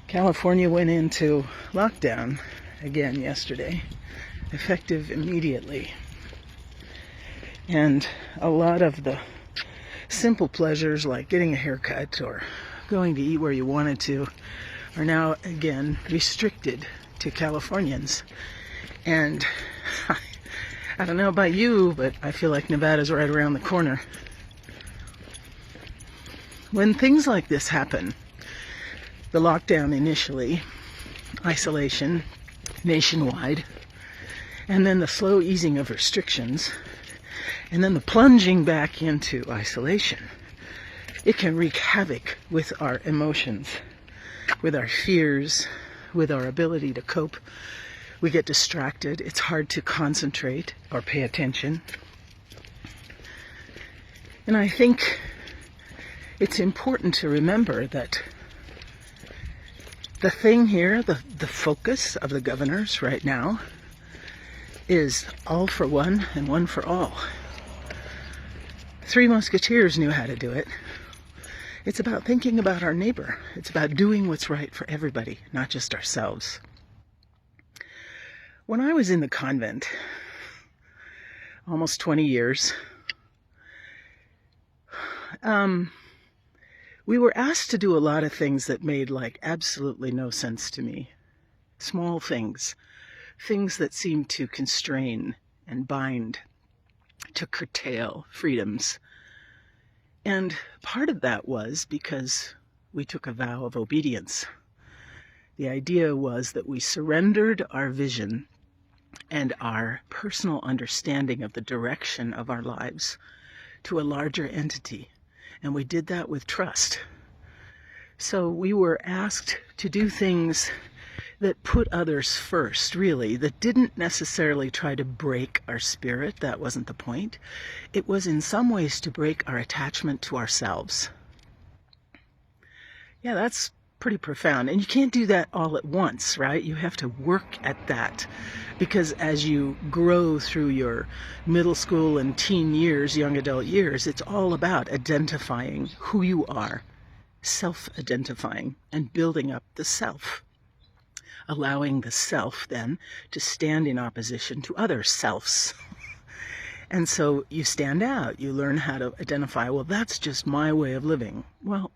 California went into lockdown again yesterday, effective immediately. And a lot of the simple pleasures like getting a haircut or going to eat where you wanted to are now again restricted to Californians. And I don't know about you, but I feel like Nevada's right around the corner. When things like this happen, the lockdown initially, isolation nationwide, and then the slow easing of restrictions, and then the plunging back into isolation, it can wreak havoc with our emotions, with our fears, with our ability to cope. We get distracted. It's hard to concentrate or pay attention. And I think it's important to remember that the thing here, the focus of the governors right now is all for one and one for all. Three Musketeers knew how to do it. It's about thinking about our neighbor. It's about doing what's right for everybody, not just ourselves. When I was in the convent, almost 20 years, we were asked to do a lot of things that made absolutely no sense to me. Small things, things that seemed to constrain and bind, to curtail freedoms. And part of that was because we took a vow of obedience. The idea was that we surrendered our vision and our personal understanding of the direction of our lives to a larger entity. And we did that with trust. So we were asked to do things that put others first, really, that didn't necessarily try to break our spirit. That wasn't the point. It was in some ways to break our attachment to ourselves. Yeah, that's pretty profound. And you can't do that all at once, right? You have to work at that. Because as you grow through your middle school and teen years, young adult years, it's all about identifying who you are, self-identifying, and building up the self. Allowing the self then to stand in opposition to other selves. And so you stand out, you learn how to identify, well, that's just my way of living. Well,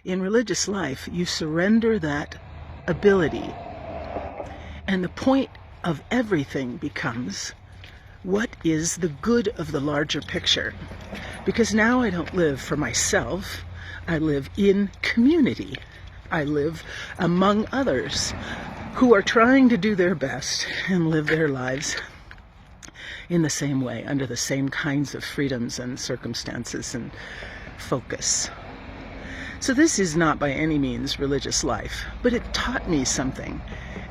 in religious life, you surrender that ability. And the point of everything becomes, what is the good of the larger picture? Because now I don't live for myself, I live in community. I live among others who are trying to do their best and live their lives in the same way, under the same kinds of freedoms and circumstances and focus. So this is not by any means religious life, but it taught me something.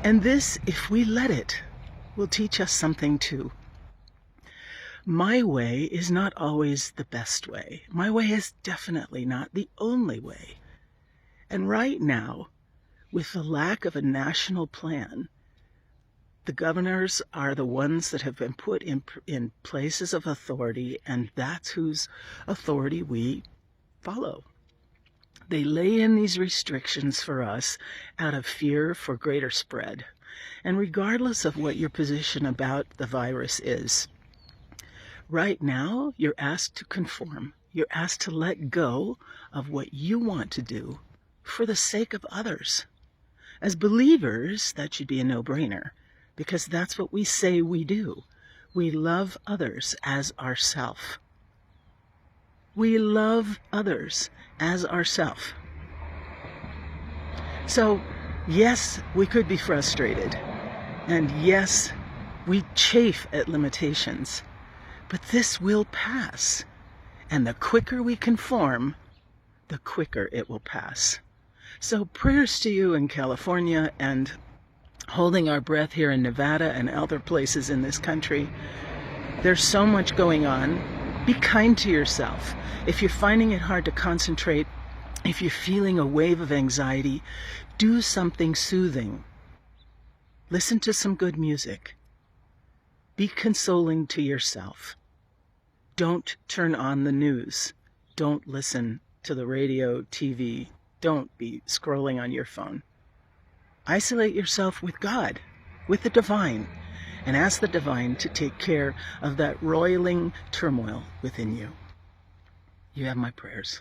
And this, if we let it, will teach us something too. My way is not always the best way. My way is definitely not the only way. And right now, with the lack of a national plan, the governors are the ones that have been put in places of authority, and that's whose authority we follow. They lay in these restrictions for us out of fear for greater spread. And regardless of what your position about the virus is, right now you're asked to conform. You're asked to let go of what you want to do for the sake of others. As believers, that should be a no-brainer, because that's what we say we do. We love others as ourself. We love others as ourself. So, yes, we could be frustrated. And yes, we chafe at limitations. But this will pass. And the quicker we conform, the quicker it will pass. So prayers to you in California, and holding our breath here in Nevada and other places in this country. There's so much going on. Be kind to yourself. If you're finding it hard to concentrate, if you're feeling a wave of anxiety, do something soothing. Listen to some good music. Be consoling to yourself. Don't turn on the news. Don't listen to the radio, TV, Don't be scrolling on your phone. Isolate yourself with God, with the divine, and ask the divine to take care of that roiling turmoil within you. You have my prayers.